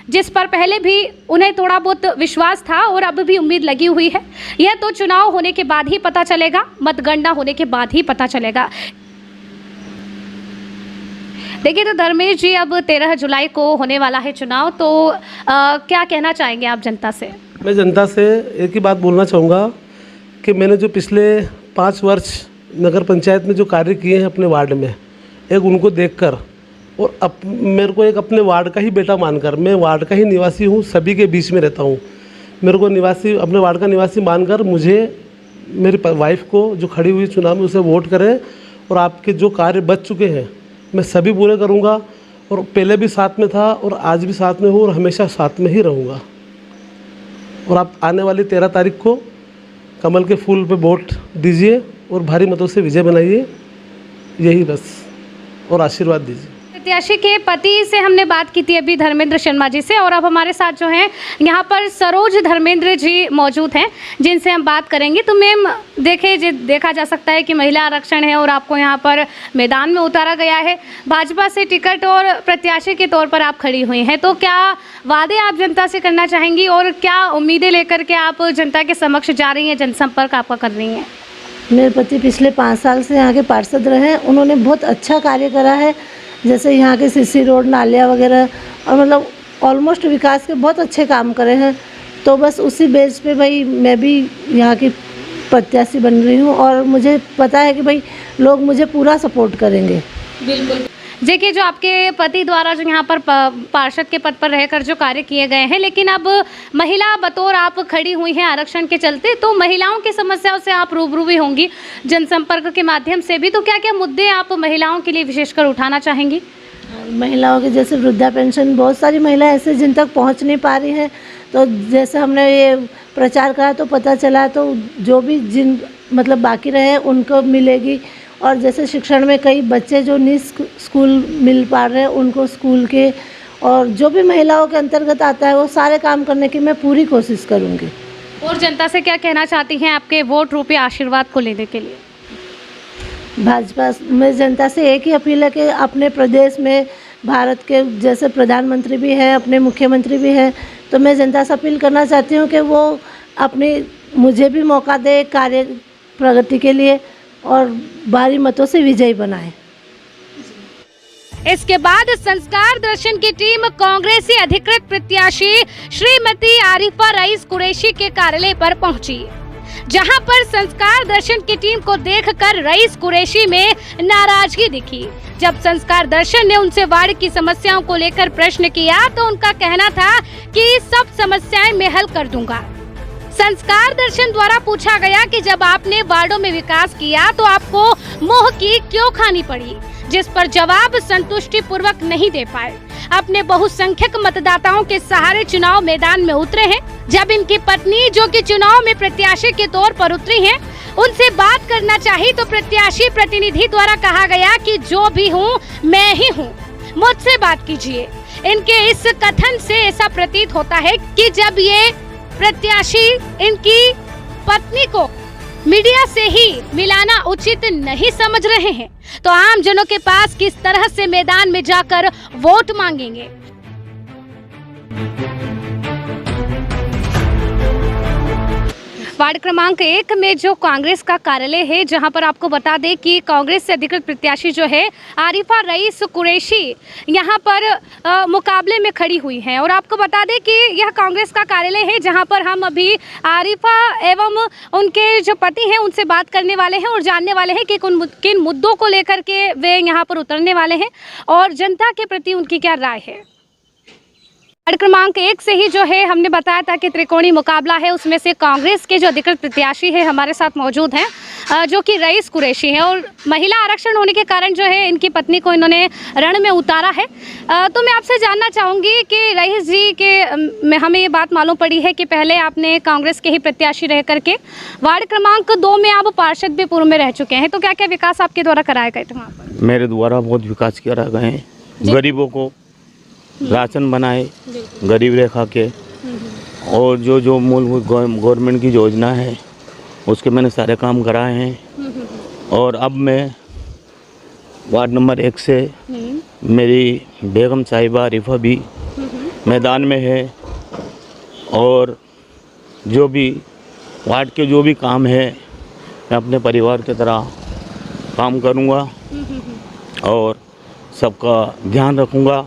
जिस पर पहले भी उन्हें थोड़ा बहुत विश्वास था और अब भी उम्मीद लगी हुई है। यह तो चुनाव होने के बाद ही पता चलेगा, मतगणना होने के बाद ही पता चलेगा। देखिए तो धर्मेश जी अब 13 जुलाई को होने वाला है चुनाव, तो क्या कहना चाहेंगे आप जनता से? मैं जनता से एक ही बात बोलना चाहूँगा कि मैंने जो पिछले 5 वर्ष नगर पंचायत में जो कार्य किए हैं अपने वार्ड में, एक उनको देखकर और मेरे को एक अपने वार्ड का ही बेटा मानकर, मैं वार्ड का ही निवासी हूँ, सभी के बीच में रहता हूँ, मेरे को निवासी अपने वार्ड का निवासी मानकर मुझे मेरी वाइफ को जो खड़ी हुई चुनाव में उसे वोट करें और आपके जो कार्य बच चुके हैं मैं सभी पूरे करूँगा और पहले भी साथ में था और आज भी साथ में हूँ और हमेशा साथ में ही रहूँगा। और आप आने वाली 13 तारीख को कमल के फूल पे वोट दीजिए और भारी मतों से विजय बनाइए, यही बस, और आशीर्वाद दीजिए। प्रत्याशी के पति से हमने बात की थी अभी धर्मेंद्र शर्मा जी से और अब हमारे साथ जो हैं यहाँ पर सरोज धर्मेंद्र जी मौजूद हैं जिनसे हम बात करेंगे। तो मैम देखा जा सकता है कि महिला आरक्षण है और आपको यहाँ पर मैदान में उतारा गया है, भाजपा से टिकट और प्रत्याशी के तौर पर आप खड़ी हुई हैं, तो क्या वादे आप जनता से करना चाहेंगी और क्या उम्मीदें लेकर के आप जनता के समक्ष जा रही हैं, जनसंपर्क आपका कर रही हैं? मेरे पति पिछले 5 साल से यहाँ के पार्षद रहे हैं, उन्होंने बहुत अच्छा कार्य करा है, जैसे यहाँ के सीसी रोड, नालियाँ वगैरह और मतलब ऑलमोस्ट विकास के बहुत अच्छे काम करे हैं। तो बस उसी बेस पे भाई मैं भी यहाँ की प्रत्याशी बन रही हूँ और मुझे पता है कि भाई लोग मुझे पूरा सपोर्ट करेंगे। बिल्कुल। देखिए, जो आपके पति द्वारा जो यहाँ पर पार्षद के पद पर रहकर जो कार्य किए गए हैं, लेकिन अब महिला बतौर आप खड़ी हुई हैं आरक्षण के चलते, तो महिलाओं की समस्याओं से आप रूबरू भी होंगी जनसंपर्क के माध्यम से भी, तो क्या क्या मुद्दे आप महिलाओं के लिए विशेषकर उठाना चाहेंगी? महिलाओं के जैसे वृद्धा पेंशन, बहुत सारी महिलाएं ऐसे जिन तक पहुंच नहीं पा रही हैं, तो जैसे हमने ये प्रचार करा तो पता चला, तो जो भी जिन मतलब बाकी रहे उनको मिलेगी। और जैसे शिक्षण में कई बच्चे जो नहीं स्कूल मिल पा रहे हैं उनको स्कूल के, और जो भी महिलाओं के अंतर्गत आता है वो सारे काम करने की मैं पूरी कोशिश करूँगी। और जनता से क्या कहना चाहती हैं आपके वोट रूपी आशीर्वाद को लेने के लिए? भाजपा में जनता से एक ही अपील है कि अपने प्रदेश में भारत के जैसे प्रधानमंत्री भी हैं, अपने मुख्यमंत्री भी हैं, तो मैं जनता से अपील करना चाहती हूँ कि वो अपनी मुझे भी मौका दे कार्य प्रगति के लिए और भारी मतों से विजयी बनाए। इसके बाद संस्कार दर्शन की टीम कांग्रेसी अधिकृत प्रत्याशी श्रीमती आरिफा रईस कुरैशी के कार्यालय पर पहुंची, जहां पर संस्कार दर्शन की टीम को देखकर रईस कुरैशी में नाराजगी दिखी। जब संस्कार दर्शन ने उनसे वार्ड की समस्याओं को लेकर प्रश्न किया तो उनका कहना था कि सब समस्याएं मैं हल कर दूंगा। संस्कार दर्शन द्वारा पूछा गया कि जब आपने वार्डों में विकास किया तो आपको मोह की क्यों खानी पड़ी, जिस पर जवाब संतुष्टि पूर्वक नहीं दे पाए। अपने बहुसंख्यक मतदाताओं के सहारे चुनाव मैदान में उतरे हैं। जब इनकी पत्नी जो कि चुनाव में प्रत्याशी के तौर पर उतरी हैं, उनसे बात करना चाहिए तो प्रत्याशी प्रतिनिधि द्वारा कहा गया कि जो भी हूँ मैं ही हूँ, मुझसे बात कीजिए। इनके इस कथन से ऐसा प्रतीत होता है कि जब ये प्रत्याशी इनकी पत्नी को मीडिया से ही मिलाना उचित नहीं समझ रहे हैं, तो आम जनों के पास किस तरह से मैदान में जाकर वोट मांगेंगे। वार्ड क्रमांक 1 में जो कांग्रेस का कार्यालय है, जहां पर आपको बता दें कि कांग्रेस से अधिकृत प्रत्याशी जो है आरिफा रईस कुरैशी यहां पर मुकाबले में खड़ी हुई हैं। और आपको बता दें कि यह कांग्रेस का कार्यालय है जहां पर हम अभी आरिफा एवं उनके जो पति हैं उनसे बात करने वाले हैं और जानने वाले हैं कि किन मुद्दों को लेकर के वे यहाँ पर उतरने वाले हैं और जनता के प्रति उनकी क्या राय है। वार्ड क्रमांक 1 से ही जो है हमने बताया था कि त्रिकोणीय मुकाबला है, उसमें से कांग्रेस के जो अधिकृत प्रत्याशी है हमारे साथ मौजूद हैं, जो कि रईस कुरैशी हैं, और महिला आरक्षण होने के कारण जो है इनकी पत्नी को इन्होंने रण में उतारा है। तो मैं आपसे जानना चाहूँगी कि रईस जी के हमें ये बात मालूम पड़ी है कि पहले आपने कांग्रेस के ही प्रत्याशी रह करके वार्ड क्रमांक 2 में आप पार्षद भी पूर्व में रह चुके हैं, तो क्या क्या विकास आपके द्वारा कराए गए थे वहाँ पर? मेरे द्वारा बहुत विकास किया गए हैं। गरीबों को राशन बनाए गरीब रेखा के, और जो जो मूलभूत गवर्नमेंट की योजना है उसके मैंने सारे काम कराए हैं। और अब मैं वार्ड नंबर 1 से मेरी बेगम साहिबा आरिफा भी मैदान में है, और जो भी वार्ड के जो भी काम है मैं अपने परिवार की तरह काम करूँगा और सबका ध्यान रखूँगा।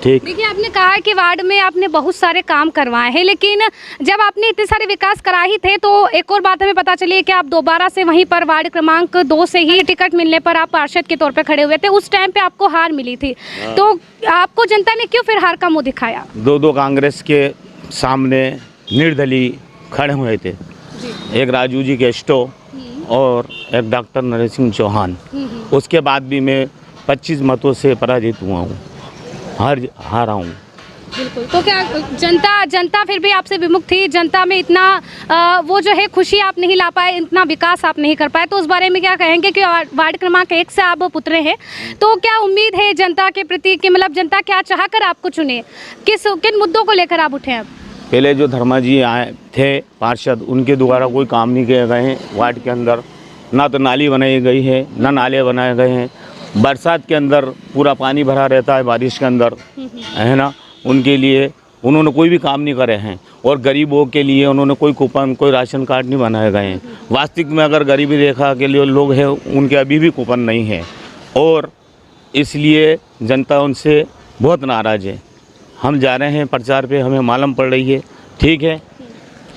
ठीक। देखिए, आपने कहा कि वार्ड में आपने बहुत सारे काम करवाए हैं, लेकिन जब आपने इतने सारे विकास कराए ही थे तो एक और बात हमें पता चली कि आप दोबारा से वहीं पर वार्ड क्रमांक 2 से ही टिकट मिलने पर आप पार्षद के तौर पे खड़े हुए थे। उस टाइम पे आपको हार मिली थी, तो आपको जनता ने क्यों फिर हार का मुंह दिखाया? दो कांग्रेस के सामने निर्दलीय खड़े हुए थे, एक राजू जी गेस्टो और एक डॉक्टर नरेश सिंह चौहान। उसके बाद भी मैं 25 मतों से पराजित हुआ हूँ, हारा हूँ। बिल्कुल। तो क्या जनता फिर भी आपसे विमुख थी? जनता में इतना वो जो है खुशी आप नहीं ला पाए, इतना विकास आप नहीं कर पाए, तो उस बारे में क्या कहेंगे कि वार्ड क्रमांक 1 से आप उतरे हैं, तो क्या उम्मीद है जनता के प्रति कि मतलब जनता क्या चाह कर आपको चुने, किन मुद्दों को लेकर आप उठे? अब पहले जो धर्मा जी आए थे पार्षद, उनके द्वारा कोई काम नहीं किए गए हैं वार्ड के अंदर, ना तो नाली बनाई गई है ना नाले बनाए गए हैं। बरसात के अंदर पूरा पानी भरा रहता है बारिश के अंदर, है ना, उनके लिए उन्होंने कोई भी काम नहीं करे हैं। और गरीबों के लिए उन्होंने कोई कूपन, कोई राशन कार्ड नहीं बनाए गए हैं। वास्तविक में अगर गरीबी रेखा के लिए लोग हैं उनके अभी भी कूपन नहीं है, और इसलिए जनता उनसे बहुत नाराज़ है। हम जा रहे हैं प्रचार पे, हमें मालूम पड़ रही है ठीक है।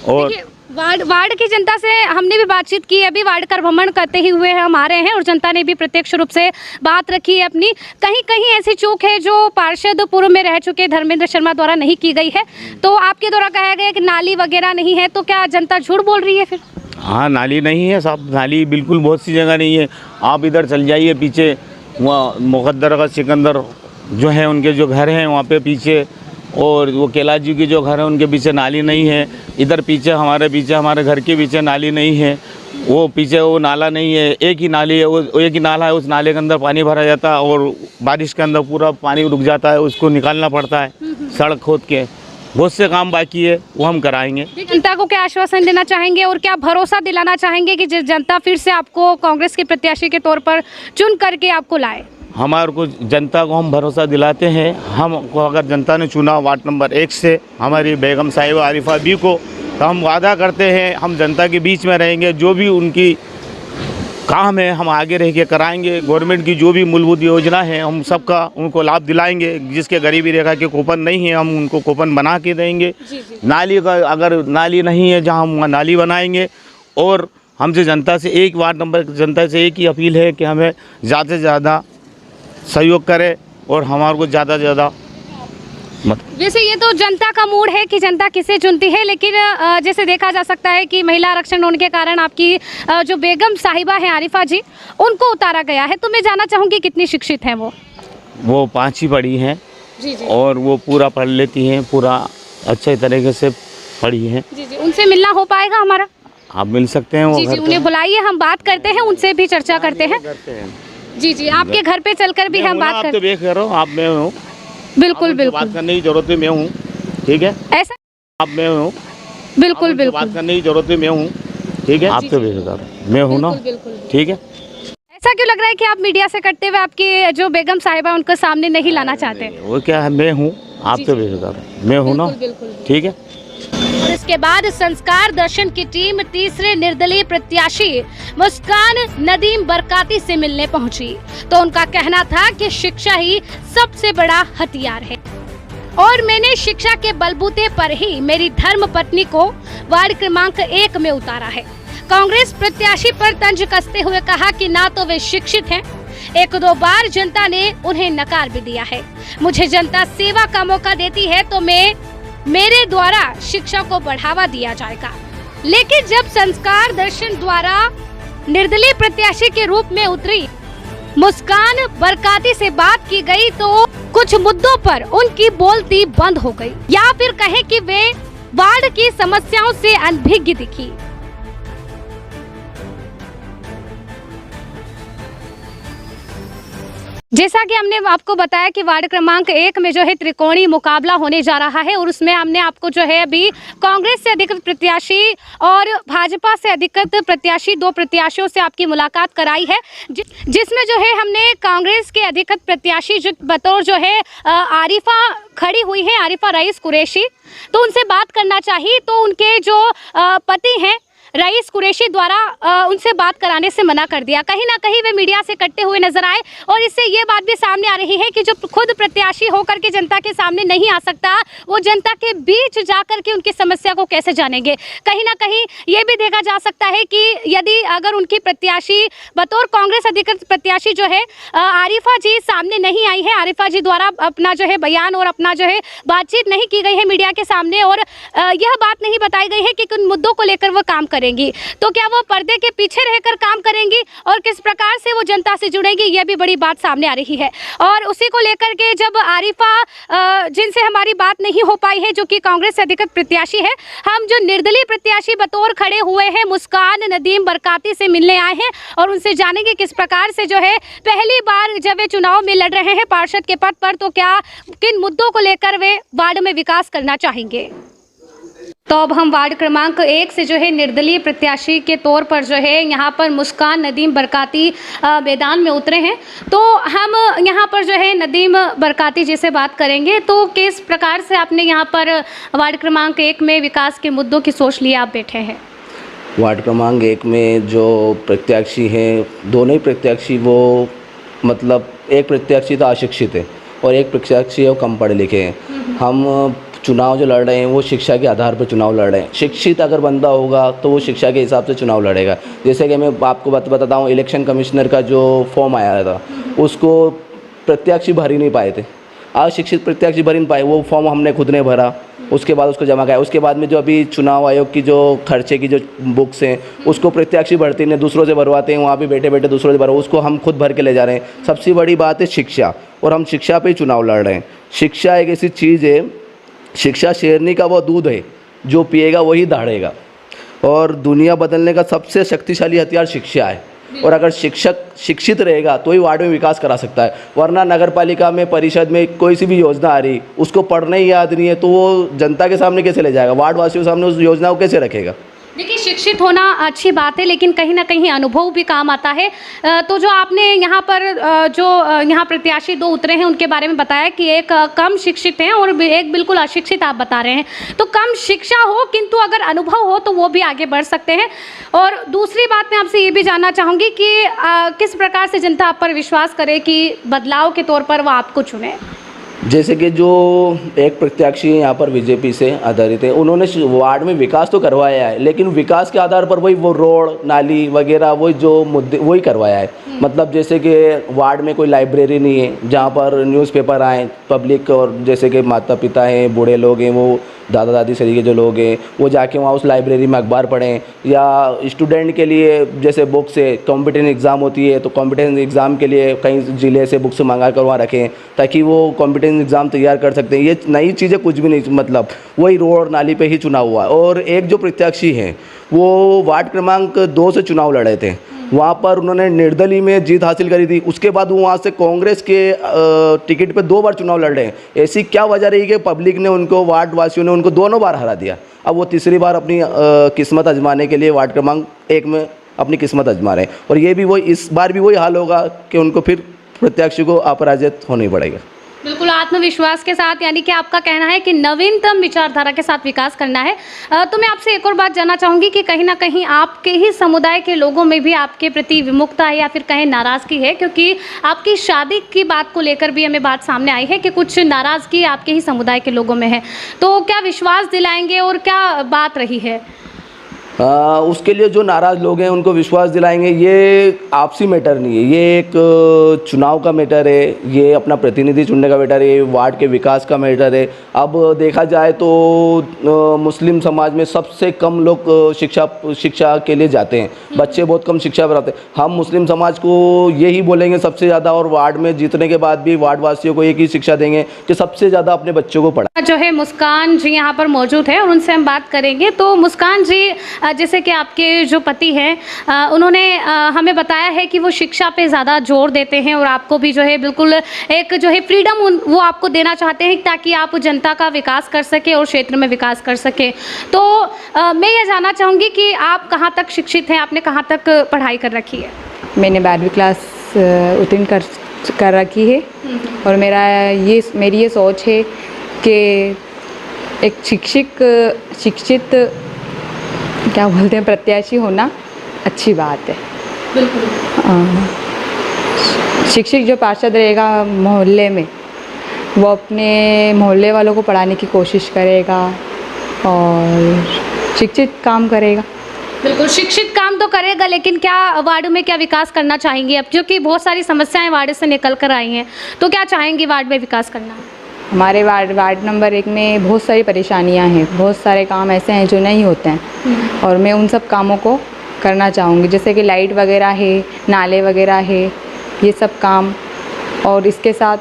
और देखिए, वार्ड की जनता से हमने भी बातचीत की, अभी वार्ड का भ्रमण करते ही हुए हम आ रहे हैं और जनता ने भी प्रत्यक्ष रूप से बात रखी है अपनी। कहीं कहीं ऐसी चूक है जो पार्षद पूर्व में रह चुके धर्मेंद्र शर्मा द्वारा नहीं की गई है, तो आपके द्वारा कहा गया कि नाली वगैरह नहीं है, तो क्या जनता झूठ बोल रही है फिर? हाँ, नाली नहीं है साहब, नाली बिल्कुल बहुत सी जगह नहीं है। आप इधर चल जाइए पीछे, वहाँ मुकद्दर का सिकंदर जो है उनके जो घर हैं वहाँ पे पीछे, और वो कैलाश जी के जो घर है उनके पीछे नाली नहीं है। इधर पीछे हमारे घर के पीछे नाली नहीं है, वो पीछे वो नाला नहीं है, एक ही नाली है, वो एक ही नाला है। उस नाले के अंदर पानी भरा जाता है और बारिश के अंदर पूरा पानी रुक जाता है, उसको निकालना पड़ता है सड़क खोद के। बहुत से काम बाकी है, वो हम कराएंगे। जनता को क्या आश्वासन देना चाहेंगे और क्या भरोसा दिलाना चाहेंगे कि जनता फिर से आपको कांग्रेस के प्रत्याशी के तौर पर चुन करके आपको लाए? हमारे को जनता को हम भरोसा दिलाते हैं, हमको अगर जनता ने चुना वार्ड नंबर 1 से हमारी बेगम साहिबा आरिफा बी को, तो हम वादा करते हैं हम जनता के बीच में रहेंगे। जो भी उनकी काम है हम आगे रह के कराएंगे। गवर्नमेंट की जो भी मूलभूत योजना है हम सबका उनको लाभ दिलाएंगे। जिसके गरीबी रेखा के कूपन नहीं है हम उनको कूपन बना के देंगे। नाली का अगर नाली नहीं है जहाँ हम वहाँ नाली बनाएंगे। और हमसे जनता से एक वार्ड नंबर जनता से एक ही अपील है कि हमें ज़्यादा से ज़्यादा सहयोग करें और हमारे को ज़्यादा से ज़्यादा मत। वैसे ये तो जनता का मूड है कि जनता किसे चुनती है, लेकिन जैसे देखा जा सकता है कि महिला आरक्षण होने के कारण आपकी जो बेगम साहिबा है आरिफा जी, उनको उतारा गया है। तो मैं जानना चाहूँगी कितनी शिक्षित हैं वो 5 ही पढ़ी हैं जी जी, और वो पूरा पढ़ लेती हैं, पूरा अच्छे तरीके से पढ़ी हैं। जी जी, उनसे मिलना हो पाएगा हमारा? आप मिल सकते हैं। वो जी जी, घर उन्हें बुलाइए, हम बात करते हैं, उनसे भी चर्चा करते हैं। जी जी, आपके घर पे चलकर भी हम बात आप तो बेखैर हो, आप मैं हूँ। बिल्कुल बिल्कुल, बात करने की जरूरत है, मैं हूँ। ठीक है, ऐसा आप मैं हूँ। बिल्कुल बिल्कुल, बात करने की जरूरत है, मैं हूँ। ठीक है, आप तो बेखैर मैं हूँ ना। ठीक है, ऐसा क्यों लग रहा है कि आप मीडिया से कटते हुए आपकी जो बेगम साहिबा उनको सामने नहीं लाना चाहते? वो क्या है, मैं हूँ, आप तो बेखैर मैं हूँ ना। ठीक है। और इसके बाद संस्कार दर्शन की टीम तीसरे निर्दलीय प्रत्याशी मुस्कान नदीम बरकाती से मिलने पहुंची, तो उनका कहना था कि शिक्षा ही सबसे बड़ा हथियार है और मैंने शिक्षा के बलबूते पर ही मेरी धर्म पत्नी को वार्ड क्रमांक 1 में उतारा है। कांग्रेस प्रत्याशी पर तंज कसते हुए कहा कि ना तो वे शिक्षित हैं, 1-2 बार जनता ने उन्हें नकार भी दिया है। मुझे जनता सेवा का मौका देती है तो मेरे द्वारा शिक्षा को बढ़ावा दिया जाएगा। लेकिन जब संस्कार दर्शन द्वारा निर्दलीय प्रत्याशी के रूप में उतरी मुस्कान बरकाती से बात की गई तो कुछ मुद्दों पर उनकी बोलती बंद हो गई, या फिर कहें कि वे वार्ड की समस्याओं से अनभिज्ञ दिखी। जैसा कि हमने आपको बताया कि वार्ड क्रमांक 1 में जो है त्रिकोणीय मुकाबला होने जा रहा है और उसमें हमने आपको जो है अभी कांग्रेस से अधिकृत प्रत्याशी और भाजपा से अधिकृत प्रत्याशी 2 प्रत्याशियों से आपकी मुलाकात कराई है, जिसमें जो है हमने कांग्रेस के अधिकृत प्रत्याशी जो बतौर जो है आरिफा खड़ी हुई है, आरिफा रईस कुरैशी, तो उनसे बात करना चाहिए। तो उनके जो पति हैं रईस कुरैशी द्वारा उनसे बात कराने से मना कर दिया। कहीं ना कहीं वे मीडिया से कटते हुए नजर आए और इससे ये बात भी सामने आ रही है कि जो खुद प्रत्याशी होकर के जनता के सामने नहीं आ सकता, वो जनता के बीच जाकर के उनकी समस्या को कैसे जानेंगे। कहीं ना कहीं ये भी देखा जा सकता है कि यदि अगर उनकी प्रत्याशी बतौर कांग्रेस अधिकृत प्रत्याशी जो है आरिफा जी सामने नहीं आई है, आरिफा जी द्वारा अपना जो है बयान और अपना जो है बातचीत नहीं की गई है मीडिया के सामने, और यह बात नहीं बताई गई है कि किन मुद्दों को लेकर वो काम करेंगी, तो क्या वो पर्दे के पीछे रहकर काम करेंगी और किस प्रकार से वो जनता से जुड़ेंगी, यह भी बड़ी बात सामने आ रही है। और उसी को लेकर के जब आरिफा जिनसे हमारी बात नहीं हो पाई है, जो कि कांग्रेस से अधिकृत प्रत्याशी है, हम जो निर्दलीय प्रत्याशी बतौर खड़े हुए हैं मुस्कान नदीम बरकाती से मिलने आए हैं और उनसे जानेंगे किस प्रकार से जो है पहली बार जब वे चुनाव में लड़ रहे हैं पार्षद के पद पर, तो क्या किन मुद्दों को लेकर वे वार्ड में विकास करना चाहेंगे। तो अब हम वार्ड क्रमांक 1 से जो है निर्दलीय प्रत्याशी के तौर पर जो है यहाँ पर मुस्कान नदीम बरकाती मैदान में उतरे हैं, तो हम यहाँ पर जो है नदीम बरकाती जी से बात करेंगे। तो किस प्रकार से आपने यहाँ पर वार्ड क्रमांक 1 में विकास के मुद्दों की सोच लिए आप बैठे हैं। वार्ड क्रमांक 1 में जो प्रत्याशी हैं, दोनों ही प्रत्याशी वो मतलब एक प्रत्याशी तो अशिक्षित है और एक प्रत्याशी वो कम पढ़े लिखे हैं। हम चुनाव जो लड़ रहे हैं वो शिक्षा के आधार पर चुनाव लड़ रहे हैं। शिक्षित अगर बंदा होगा तो वो शिक्षा के हिसाब से चुनाव लड़ेगा। जैसे कि मैं आपको बताता हूँ, इलेक्शन कमिश्नर का जो फॉर्म आया था उसको प्रत्याशी भर ही नहीं पाए थे। अशिक्षित प्रत्याशी भर ही नहीं पाए, वो फॉर्म हमने खुद ने भरा, उसके बाद उसको जमा कराया। उसके बाद में जो अभी चुनाव आयोग की जो खर्चे की जो बुक्स हैं उसको प्रत्याशी भरते हैं, दूसरों से भरवाते हैं, वहाँ पे बैठे बैठे दूसरों से भरो, उसको हम खुद भर के ले जा रहे हैं। सबसे बड़ी बात है शिक्षा, और हम शिक्षा पे ही चुनाव लड़ रहे हैं। शिक्षा एक ऐसी चीज़ है, शिक्षा शेरनी का वो दूध है जो पिएगा वही दहाड़ेगा, और दुनिया बदलने का सबसे शक्तिशाली हथियार शिक्षा है। और अगर शिक्षक शिक्षित रहेगा तो ही वार्ड में विकास करा सकता है, वरना नगर पालिका में परिषद में कोई सी भी योजना आ रही उसको पढ़ने ही याद नहीं है तो वो जनता के सामने कैसे ले जाएगा, वार्ड वासियों के सामने उस योजना को कैसे रखेगा। देखिए, शिक्षित होना अच्छी बात है, लेकिन कहीं ना कहीं अनुभव भी काम आता है। तो जो आपने यहाँ पर जो यहाँ प्रत्याशी दो उतरे हैं उनके बारे में बताया कि एक कम शिक्षित हैं और एक बिल्कुल अशिक्षित आप बता रहे हैं। तो कम शिक्षा हो किंतु अगर अनुभव हो तो वो भी आगे बढ़ सकते हैं। और दूसरी बात मैं आपसे ये भी जानना चाहूँगी कि किस प्रकार से जनता आप पर विश्वास करे कि बदलाव के तौर पर वो आपको चुने। जैसे कि जो एक प्रत्याशी यहाँ पर बीजेपी से आधारित है, उन्होंने वार्ड में विकास तो करवाया है, लेकिन विकास के आधार पर वही वो रोड नाली वगैरह वही जो मुद्दे वही करवाया है। मतलब जैसे कि वार्ड में कोई लाइब्रेरी नहीं है जहाँ पर न्यूज़पेपर आए पब्लिक, और जैसे कि माता पिता हैं, बूढ़े लोग हैं, वो दादा दादी सभी के जो लोग हैं वो जाके वहाँ उस लाइब्रेरी में अखबार पढ़ें, या स्टूडेंट के लिए जैसे बुक्स है, कॉम्पिटेंस एग्ज़ाम होती है तो कॉम्पिटेंस एग्ज़ाम के लिए कई ज़िले से बुक्स मंगा कर वहाँ रखें ताकि वो कॉम्पिटेंस एग्ज़ाम तैयार कर सकते हैं। ये नई चीज़ें कुछ भी नहीं, मतलब वही रोड नाली पे ही चुनाव हुआ। और एक जो प्रत्याशी हैं वो वार्ड क्रमांक 2 से चुनाव लड़े थे, वहाँ पर उन्होंने निर्दलीय में जीत हासिल करी थी। उसके बाद वो वहाँ से कांग्रेस के टिकट पे 2 बार चुनाव लड़ रहे हैं। ऐसी क्या वजह रही कि पब्लिक ने उनको, वार्ड वासियों ने उनको दोनों बार हरा दिया। अब वो तीसरी बार अपनी किस्मत आजमाने के लिए वार्ड क्रमांक 1 में अपनी किस्मत आजमा रहे हैं, और ये भी वही, इस बार भी वही हाल होगा कि उनको फिर प्रत्याशी को अपराजित होना ही पड़ेगा। बिल्कुल आत्मविश्वास के साथ, यानी कि आपका कहना है कि नवीनतम विचारधारा के साथ विकास करना है। तो मैं आपसे एक और बात जानना चाहूँगी कि कहीं ना कहीं आपके ही समुदाय के लोगों में भी आपके प्रति विमुखता है या फिर कहें नाराज़गी है, क्योंकि आपकी शादी की बात को लेकर भी हमें बात सामने आई है कि कुछ नाराज़गी आपके ही समुदाय के लोगों में है। तो क्या विश्वास दिलाएंगे और क्या बात रही है? उसके लिए जो नाराज़ लोग हैं उनको विश्वास दिलाएंगे। ये आपसी मैटर नहीं है, ये एक चुनाव का मैटर है, ये अपना प्रतिनिधि चुनने का मैटर है, वार्ड के विकास का मैटर है। अब देखा जाए तो मुस्लिम समाज में सबसे कम लोग शिक्षा के लिए जाते हैं, बच्चे बहुत कम शिक्षा पर आते हैं। हम मुस्लिम समाज को यही बोलेंगे सबसे ज़्यादा, और वार्ड में जीतने के बाद भी वार्ड वासियों को एक ही शिक्षा देंगे कि सबसे ज़्यादा अपने बच्चों को पढ़ा। जो है मुस्कान जी यहाँ पर मौजूद है और उनसे हम बात करेंगे। तो मुस्कान जी, जैसे कि आपके जो पति हैं उन्होंने हमें बताया है कि वो शिक्षा पे ज़्यादा जोर देते हैं और आपको भी जो है बिल्कुल एक जो है फ्रीडम वो आपको देना चाहते हैं ताकि आप जनता का विकास कर सके और क्षेत्र में विकास कर सके। तो मैं ये जानना चाहूँगी कि आप कहाँ तक शिक्षित हैं, आपने कहाँ तक पढ़ाई कर रखी है? मैंने 12वीं क्लास उत्तीर्ण कर रखी है, और मेरी ये सोच है कि एक शिक्षित क्या बोलते हैं प्रत्याशी होना अच्छी बात है। बिल्कुल। शिक्षित जो पार्षद रहेगा मोहल्ले में, वो अपने मोहल्ले वालों को पढ़ाने की कोशिश करेगा और शिक्षित काम करेगा। बिल्कुल, शिक्षित काम तो करेगा, लेकिन क्या वार्ड में क्या विकास करना चाहेंगी अब, क्योंकि बहुत सारी समस्याएं वार्ड से निकल कर आई हैं, तो क्या चाहेंगी वार्ड में विकास करना? हमारे वार्ड नंबर 1 में बहुत सारी परेशानियां हैं, बहुत सारे काम ऐसे हैं जो नहीं होते हैं, और मैं उन सब कामों को करना चाहूँगी, जैसे कि लाइट वगैरह है, नाले वगैरह है, ये सब काम। और इसके साथ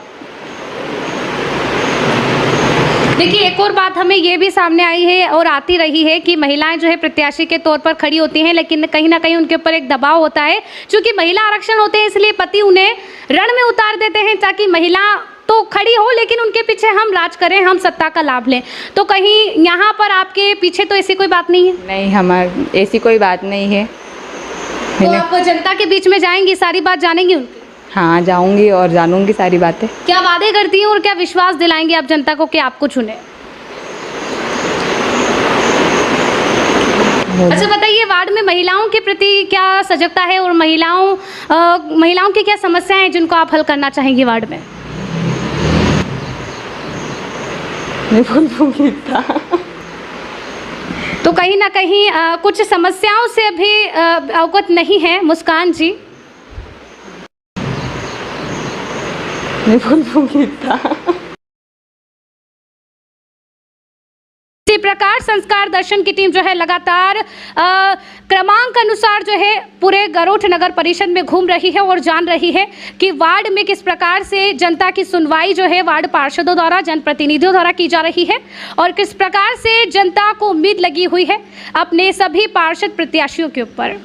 देखिए, एक और बात हमें ये भी सामने आई है और आती रही है कि महिलाएं जो है प्रत्याशी के तौर पर खड़ी होती हैं, लेकिन कहीं ना कहीं उनके ऊपर एक दबाव होता है, क्योंकि महिला आरक्षण होते हैं, इसलिए पति उन्हें रण में उतार देते हैं ताकि महिला तो खड़ी हो लेकिन उनके पीछे हम राज करें, हम सत्ता का लाभ लें। तो कहीं यहाँ पर आपके पीछे तो ऐसी कोई बात नहीं है? नहीं, हमारी ऐसी कोई बात नहीं है। तो आप जनता के बीच में जाएंगी, सारी बात जानेंगी उनकी? हाँ, जाऊंगी और जानूंगी सारी बातें। क्या वादे करती हैं और क्या विश्वास दिलाएंगे आप जनता को कि आपको चुने? अच्छा बताइए, वार्ड में महिलाओं के प्रति क्या सजगता है और महिलाओं की क्या समस्याएं हैं जिनको आप हल करना चाहेंगे वार्ड में? नहीं बोल दूँगी इतना। तो कहीं ना कहीं कुछ समस्याओं से भी अवगत नहीं है मुस्कान जी। नहीं बोल दूँगी इतना। इसी प्रकार संस्कार दर्शन की टीम जो है लगातार क्रमांक अनुसार जो है पूरे गरोठ नगर परिषद में घूम रही है और जान रही है कि वार्ड में किस प्रकार से जनता की सुनवाई जो है वार्ड पार्षदों द्वारा, जनप्रतिनिधियों द्वारा की जा रही है और किस प्रकार से जनता को उम्मीद लगी हुई है अपने सभी पार्षद प्रत्याशियों के ऊपर।